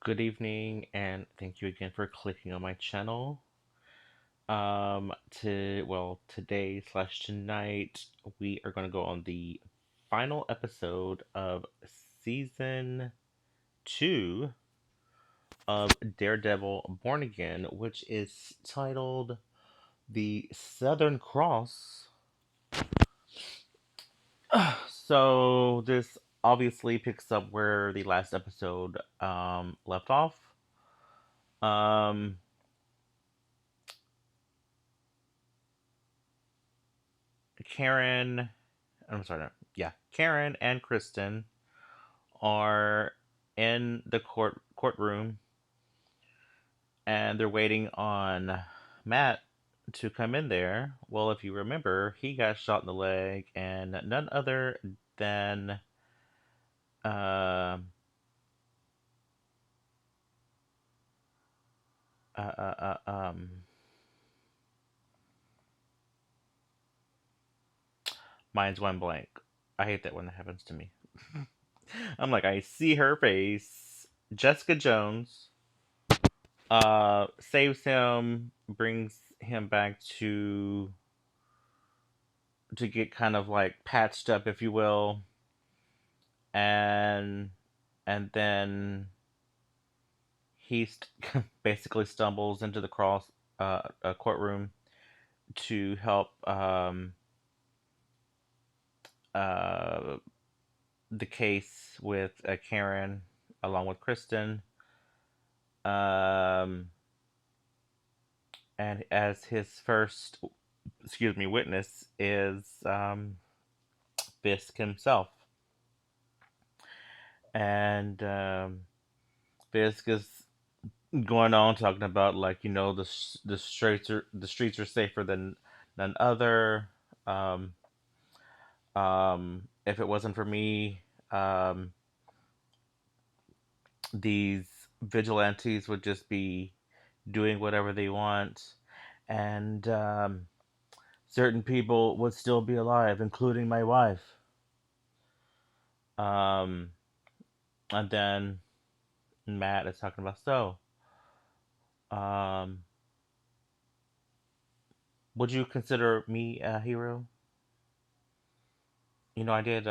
Good evening, and thank you again for clicking on my channel. Today slash tonight, we are going to go on the final episode of season 2 of Daredevil Born Again, which is titled The Southern Cross. So, this obviously picks up where the last episode left off. Um, Karen I'm sorry, no, yeah, Karen and Kristen are in the courtroom, and they're waiting on Matt to come in there. Well, if you remember, he got shot in the leg, and none other than uh, uh, uh, uh, um, mine's one blank. I hate that when that happens to me. I'm like, I see her face. Jessica Jones saves him, brings him back to get kind of like patched up, if you will, and then he basically stumbles into the courtroom to help uh, the case with Karen along with Kristen, um, and as his first, witness is Fisk himself, and Fisk is going on talking about, like, the streets are safer than other. Um, if it wasn't for me, um, these vigilantes would just be doing whatever they want, and certain people would still be alive, including my wife. Um, and then Matt is talking about, um, would you consider me a hero? I did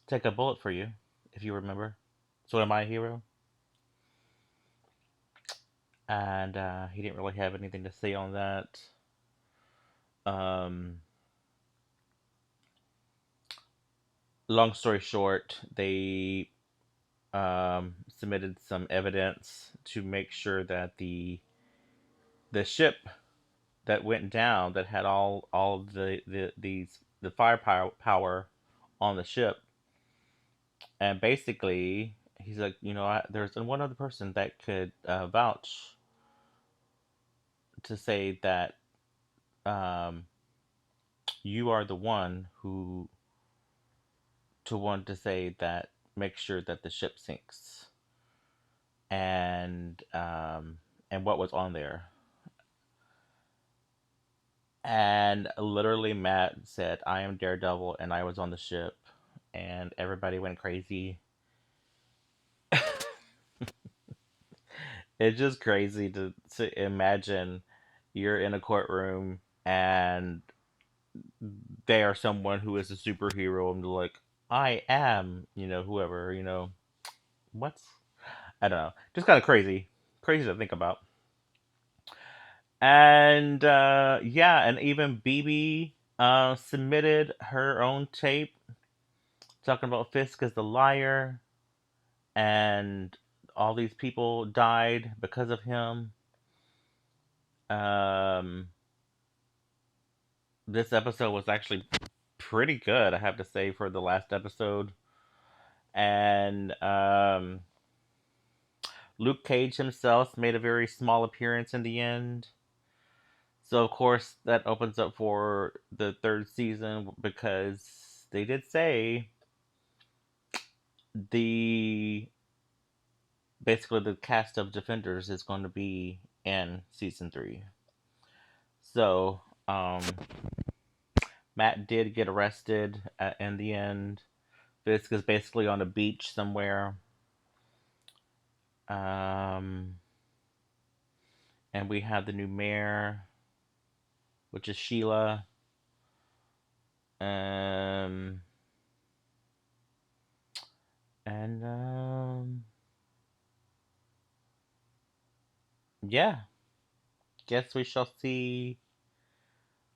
take a bullet for you, if you remember. So am I a hero? And he didn't really have anything to say on that. Um, Long story short, they submitted some evidence to make sure that the ship that went down, that had all of the firepower on the ship, and basically he's like, there's one other person that could vouch to say that um, you are the one who to want to say that, make sure that the ship sinks, and what was on there. And literally Matt said, I am Daredevil and I was on the ship, and everybody went crazy. It's just crazy to imagine you're in a courtroom and they are someone who is a superhero, and they're like, I am, whoever, what's I don't know. Just kind of crazy. Crazy to think about. And yeah, and even BB submitted her own tape talking about Fisk as the liar, and all these people died because of him. Um, this episode was actually pretty good, I have to say, for the last episode. And Luke Cage himself made a very small appearance in the end. So, of course, that opens up for the third season, because they did say the basically the cast of Defenders is going to be in season 3. So, Matt did get arrested in the end. Fisk is basically on a beach somewhere, Um, and we have the new mayor, which is Sheila. Um, and yeah, guess we shall see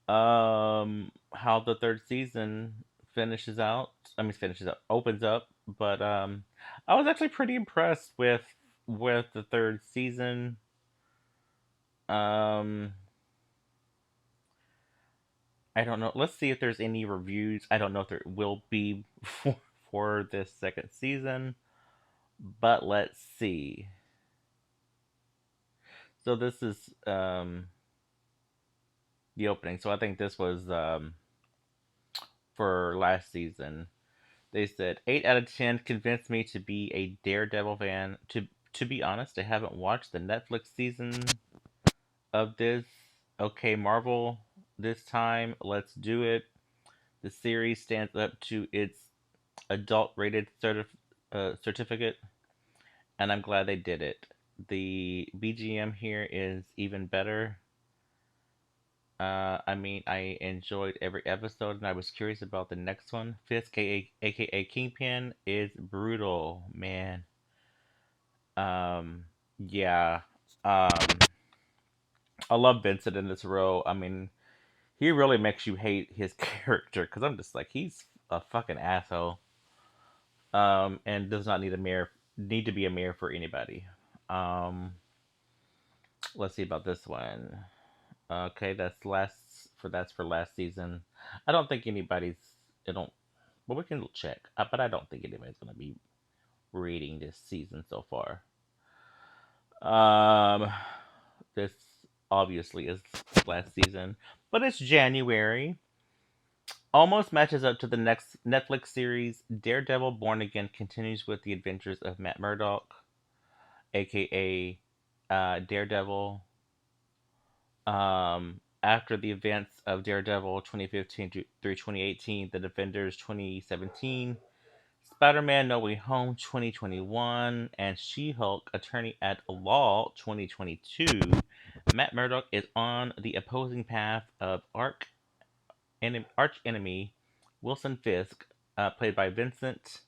how the third season finishes out. I mean, finishes up, opens up. But I was actually pretty impressed with the third season. Um, I don't know. Let's see if there's any reviews. I don't know if there will be for this second season, but let's see. So this is the opening. So I think this was for last season. They said 8 out of 10 convinced me to be a Daredevil fan. To be honest, I haven't watched the Netflix season of this. Okay, Marvel, this time, let's do it. The series stands up to its adult rated certificate, and I'm glad they did it. The BGM here is even better. I mean, I enjoyed every episode, and I was curious about the next one. Fisk, aka Kingpin, is brutal, man. Um, yeah. I love Vincent in this role. I mean, he really makes you hate his character because I'm just like he's a fucking asshole. And does not need to be a mayor for anybody. Um, let's see about this one. Okay, that's for last season. I don't think anybody's. I don't. Well, we can check, but I don't think anybody's gonna be reading this season so far. Um, this obviously is last season, but it's January. Almost matches up to the next Netflix series. Daredevil Born Again continues with the adventures of Matt Murdock, aka Daredevil. After the events of Daredevil 2015 through 2018, The Defenders 2017, Spider Man No Way Home 2021, and She Hulk Attorney at Law 2022, Matt Murdock is on the opposing path of arch enemy Wilson Fisk, played by Vincent,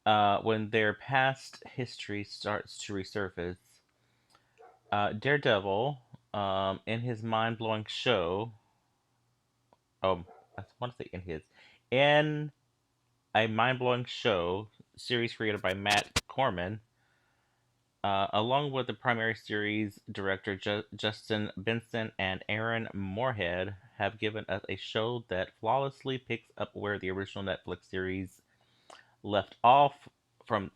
when their past history starts to resurface. Daredevil, in his mind blowing show, I want to say in a mind blowing show series created by Matt Corman, along with the primary series director Justin Benson and Aaron Moorhead, have given us a show that flawlessly picks up where the original Netflix series left off from.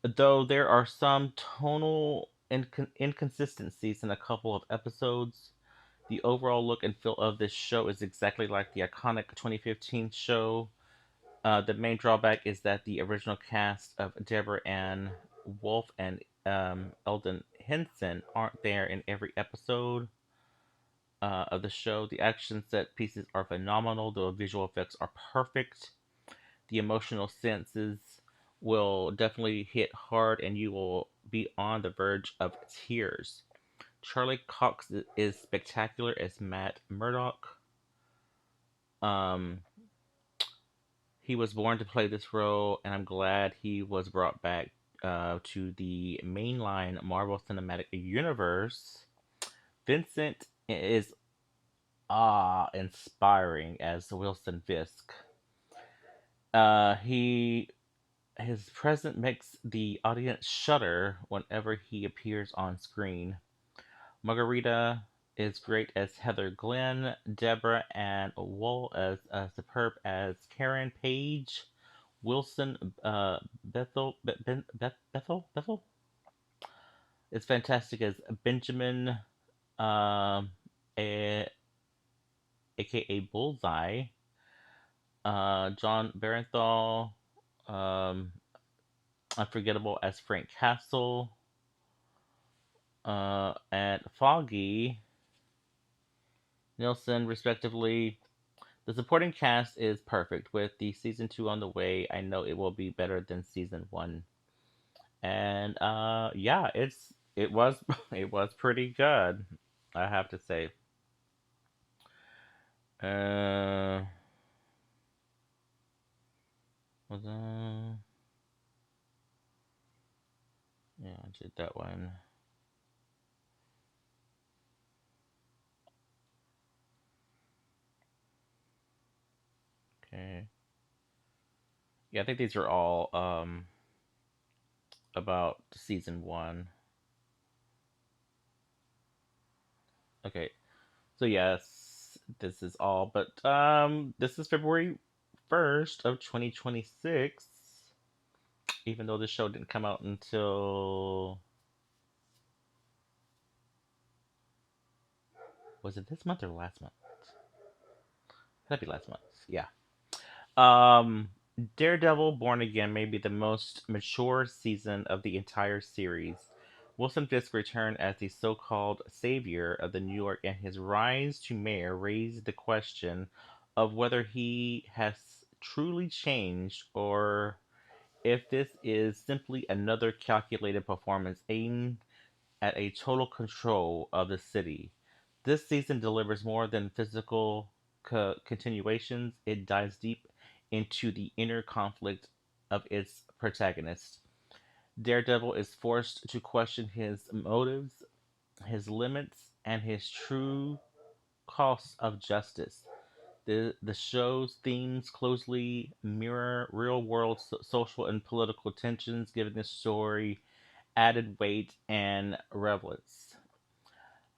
Though there are some tonal inconsistencies in a couple of episodes, the overall look and feel of this show is exactly like the iconic 2015 show. The main drawback is that the original cast of Deborah Ann Wolf and Eldon Henson aren't there in every episode of the show. The action set pieces are phenomenal, the visual effects are perfect. The emotional senses will definitely hit hard, and you will be on the verge of tears. Charlie Cox is spectacular as Matt Murdock. Um, he was born to play this role, and I'm glad he was brought back to the mainline Marvel Cinematic Universe. Vincent is awe-inspiring as Wilson Fisk. He His presence makes the audience shudder whenever he appears on screen. Margarita is great as Heather Glenn, Deborah and Wool as superb as Karen Page, Wilson Bethel is fantastic as Benjamin, um, a, aka Bullseye, John Barenthal, um, unforgettable as Frank Castle, and Foggy Nielsen, respectively. The supporting cast is perfect. With the season 2 on the way, I know it will be better than season 1. And yeah, it was it was pretty good, I have to say. Uh, was yeah, I did that one. Okay. Yeah, I think these are all about season one. Okay. So yes, this is all, but this is February 1st of 2026. Even though the show didn't come out until, was it this month or last month? That'd be last month. Yeah. Um, Daredevil Born Again may be the most mature season of the entire series. Wilson Fisk's return as the so called savior of the New York and his rise to mayor raised the question of whether he has truly changed or if this is simply another calculated performance aimed at a total control of the city. This season delivers more than physical continuations, it dives deep into the inner conflict of its protagonist. Daredevil is forced to question his motives, his limits, and his true cost of justice. The show's themes closely mirror real world social and political tensions, giving the story added weight and relevance.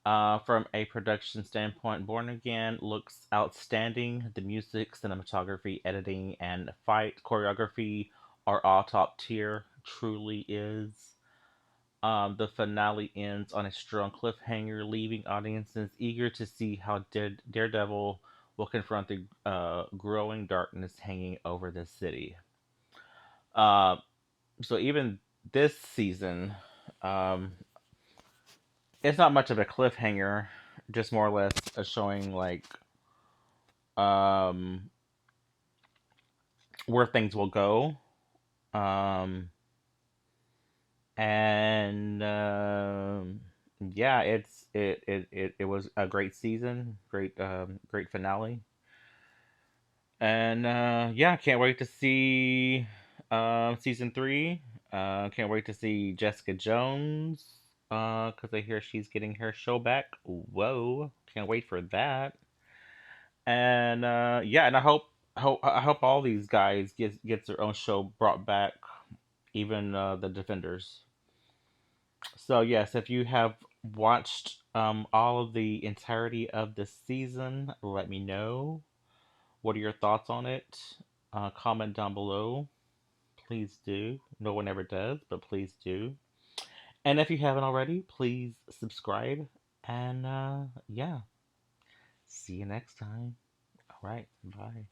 From a production standpoint, Born Again looks outstanding. The music, cinematography, editing, and fight choreography are all top tier. Truly is. The finale ends on a strong cliffhanger, leaving audiences eager to see how Daredevil will confront the growing darkness hanging over the city. Uh, so even this season, um, it's not much of a cliffhanger, just more or less a showing like um, where things will go. Um, and yeah, it was a great season, great finale, and yeah, can't wait to see season three. Can't wait to see Jessica Jones because I hear she's getting her show back. Whoa, can't wait for that. And yeah, and I hope all these guys gets their own show brought back, even the Defenders. So yes, if you have watched all of the entirety of this season, let me know. What are your thoughts on it? Comment down below. Please do. No one ever does, but please do. And if you haven't already, please subscribe. And yeah, see you next time. All right, bye.